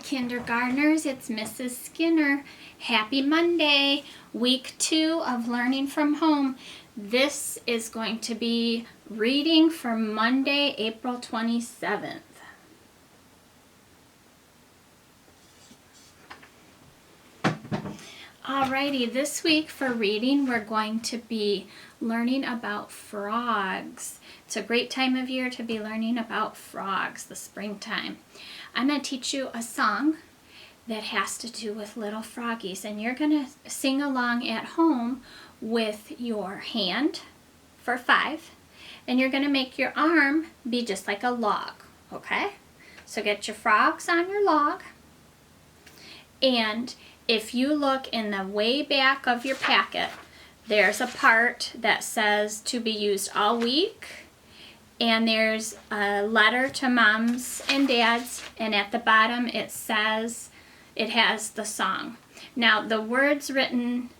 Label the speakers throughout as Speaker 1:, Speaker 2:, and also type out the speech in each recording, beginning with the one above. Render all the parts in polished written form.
Speaker 1: kindergartners, it's Mrs. Skinner. Happy Monday, week 2 of Learning from Home. This is going to be reading for Monday, April 27th. Alrighty, this week for reading, we're going to be learning about frogs. It's a great time of year to be learning about frogs, the springtime. I'm going to teach you a song that has to do with little froggies, and you're going to sing along at home with your hand for 5, and you're going to make your arm be just like a log, okay? So get your frogs on your log, and if you look in the way back of your packet, there's a part that says to be used all week, and there's a letter to moms and dads, and at the bottom it says it has the song. Now the words written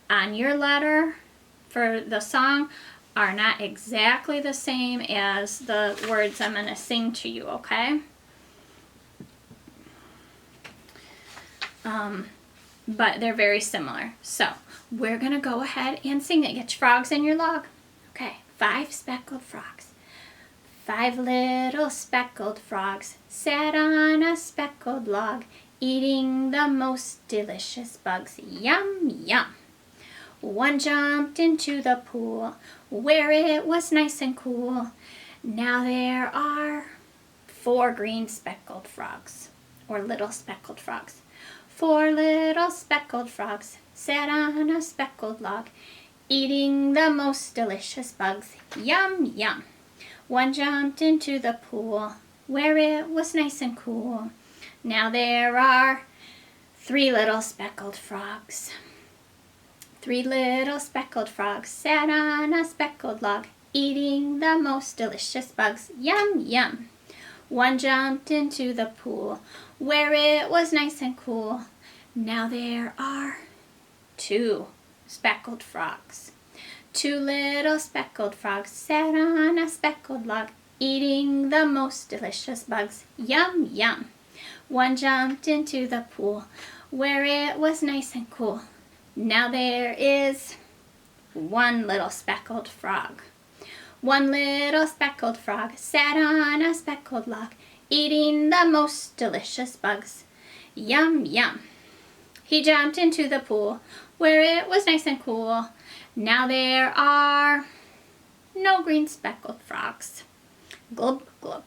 Speaker 1: on your letter for the song are not exactly the same as the words I'm going to sing to you, okay? But they're very similar. So we're going to go ahead and sing it. Get your frogs in your log. Okay, 5 speckled frogs. 5 little speckled frogs sat on a speckled log, eating the most delicious bugs. Yum, yum. One jumped into the pool where it was nice and cool. Now there are 4 green speckled frogs, or little speckled frogs. 4 little speckled frogs sat on a speckled log, eating the most delicious bugs. Yum, yum. One jumped into the pool where it was nice and cool. Now there are 3 little speckled frogs. 3 little speckled frogs sat on a speckled log, eating the most delicious bugs. Yum, yum. One jumped into the pool where it was nice and cool. Now there are 2 speckled frogs. 2 little speckled frogs sat on a speckled log, eating the most delicious bugs. Yum, yum. One jumped into the pool where it was nice and cool. Now there is 1 little speckled frog. 1 little speckled frog sat on a speckled log, eating the most delicious bugs. Yum, yum. He jumped into the pool where it was nice and cool. Now there are no green speckled frogs. Glub, glub.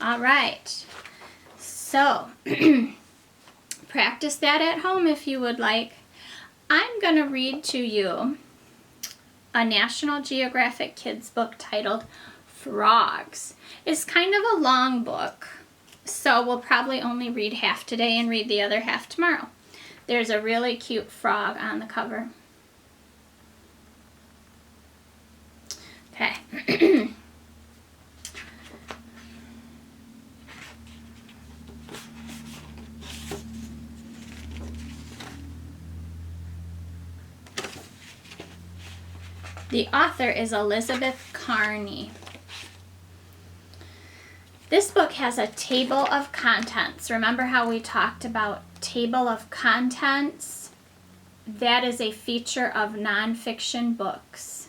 Speaker 1: All right. So, practice that at home if you would like. I'm going to read to you a National Geographic kids book titled Frogs. It's kind of a long book, so we'll probably only read half today and read the other half tomorrow. There's a really cute frog on the cover. Okay. The author is Elizabeth Carney. This book has a table of contents. Remember how we talked about table of contents? That is a feature of nonfiction books.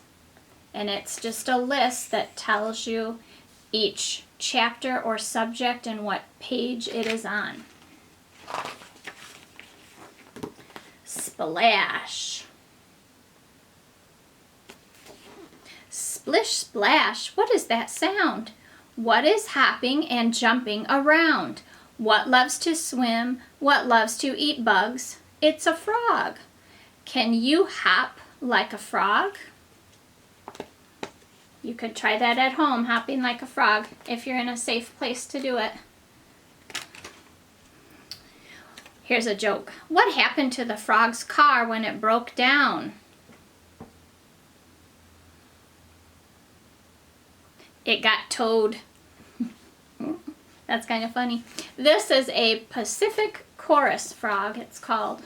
Speaker 1: And it's just a list that tells you each chapter or subject and what page it is on. Splash. Splish splash, what is that sound? What is hopping and jumping around? What loves to swim? What loves to eat bugs? It's a frog. Can you hop like a frog? You could try that at home, hopping like a frog, if you're in a safe place to do it. Here's a joke. What happened to the frog's car when it broke down? It got towed. That's kind of funny. This is a Pacific chorus frog, it's called.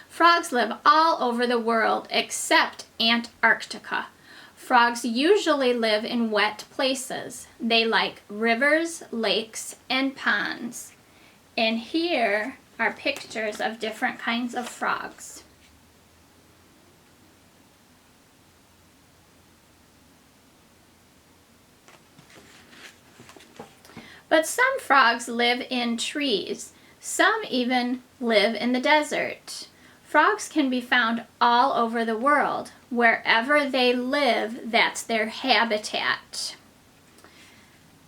Speaker 1: Frogs live all over the world except Antarctica. Frogs usually live in wet places. They like rivers, lakes, and ponds. And here are pictures of different kinds of frogs. But some frogs live in trees. Some even live in the desert. Frogs can be found all over the world. Wherever they live, that's their habitat.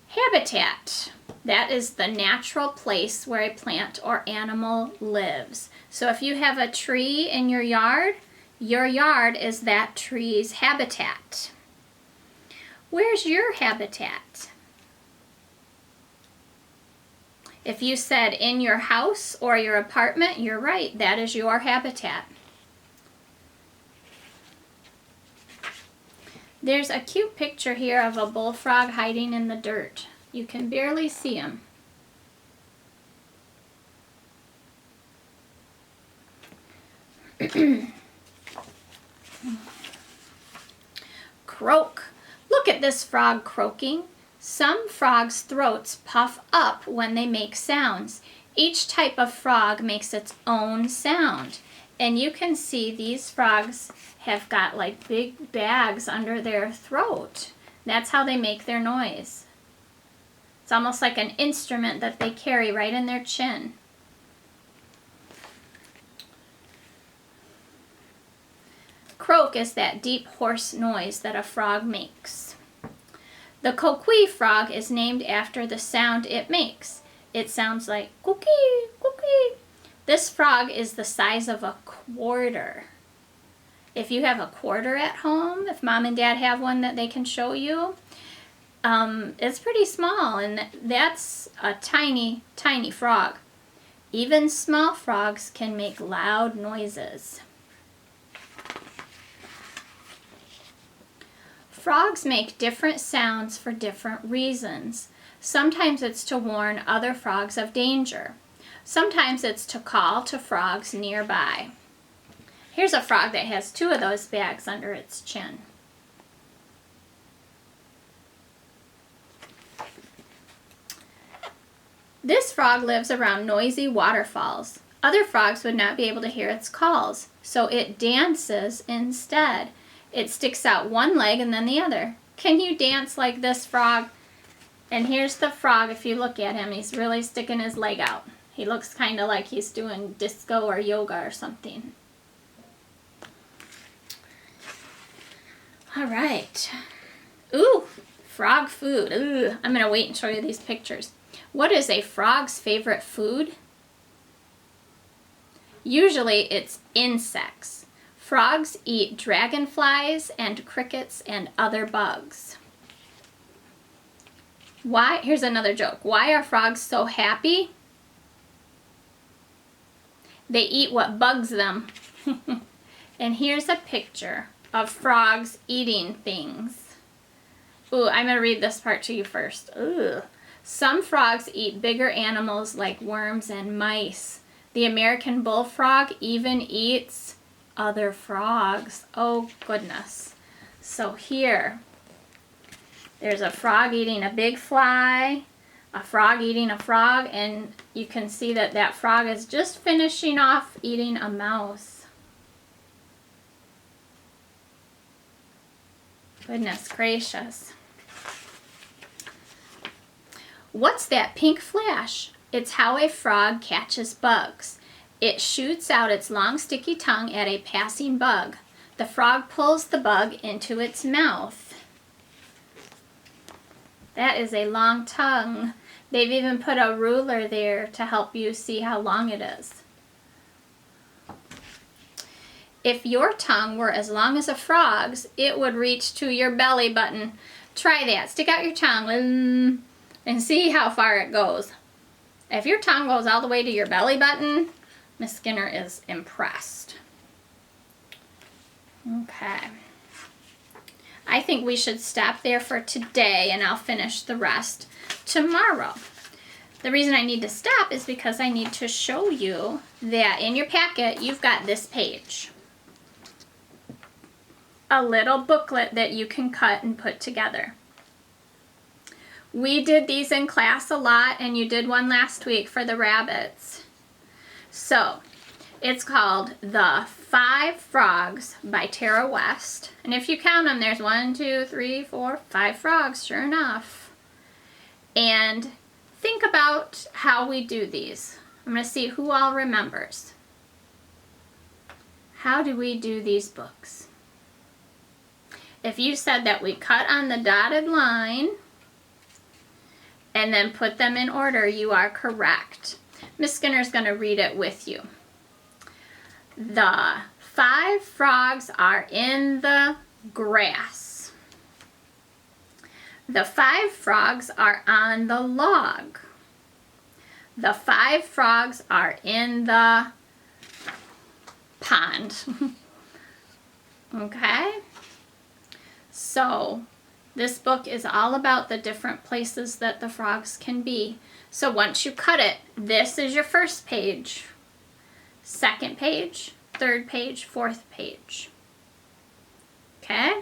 Speaker 1: Habitat, that is the natural place where a plant or animal lives. So if you have a tree in your yard is that tree's habitat. Where's your habitat? If you said in your house or your apartment, you're right, that is your habitat. There's a cute picture here of a bullfrog hiding in the dirt. You can barely see him. Croak. Look at this frog croaking. Some frogs' throats puff up when they make sounds. Each type of frog makes its own sound. And you can see these frogs have got like big bags under their throat. That's how they make their noise. It's almost like an instrument that they carry right in their chin. Croak is that deep hoarse noise that a frog makes. The coqui frog is named after the sound it makes. It sounds like cookie, cookie. This frog is the size of a quarter. If you have a quarter at home, if mom and dad have one that they can show you, it's pretty small, and that's a tiny, tiny frog. Even small frogs can make loud noises. Frogs make different sounds for different reasons. Sometimes it's to warn other frogs of danger. Sometimes it's to call to frogs nearby. Here's a frog that has two of those bags under its chin. This frog lives around noisy waterfalls. Other frogs would not be able to hear its calls, so it dances instead. It sticks out one leg and then the other. Can you dance like this frog? And here's the frog. If you look at him, he's really sticking his leg out. He looks kind of like he's doing disco or yoga or something. All right. Ooh, frog food. Ooh, I'm going to wait and show you these pictures. What is a frog's favorite food? Usually it's insects. Frogs eat dragonflies and crickets and other bugs. Why? Here's another joke. Why are frogs so happy? They eat what bugs them. And here's a picture of frogs eating things. Ooh, I'm going to read this part to you first. Ooh. Some frogs eat bigger animals like worms and mice. The American bullfrog even eats other frogs. Oh goodness. So here, there's a frog eating a big fly, a frog eating a frog, and you can see that that frog is just finishing off eating a mouse. Goodness gracious. What's that pink flash? It's how a frog catches bugs. It shoots out its long sticky tongue at a passing bug. The frog pulls the bug into its mouth. That is a long tongue. They've even put a ruler there to help you see how long it is. If your tongue were as long as a frog's, it would reach to your belly button. Try that. Stick out your tongue and see how far it goes. If your tongue goes all the way to your belly button, Miss Skinner is impressed. Okay. I think we should stop there for today, and I'll finish the rest tomorrow. The reason I need to stop is because I need to show you that in your packet, you've got this page. a little booklet that you can cut and put together. We did these in class a lot, and you did one last week for the rabbits. So, it's called The 5 Frogs by Tara West. And if you count them, there's 1, 2, 3, 4, 5 frogs, sure enough. And think about how we do these. I'm going to see who all remembers. How do we do these books? If you said that we cut on the dotted line and then put them in order, you are correct. Miss Skinner's going to read it with you. The 5 frogs are in the grass. The 5 frogs are on the log. The 5 frogs are in the pond. Okay? So, this book is all about the different places that the frogs can be. So once you cut it, this is your first page, second page, third page, fourth page. Okay?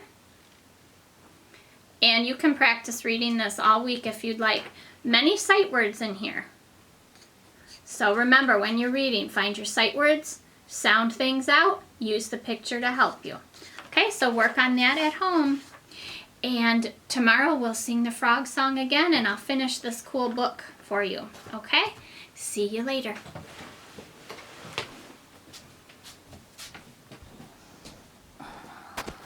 Speaker 1: And you can practice reading this all week if you'd like. Many sight words in here. So remember, when you're reading, find your sight words, sound things out, use the picture to help you. Okay, so work on that at home. And tomorrow we'll sing the frog song again, and I'll finish this cool book for you. Okay? See you later.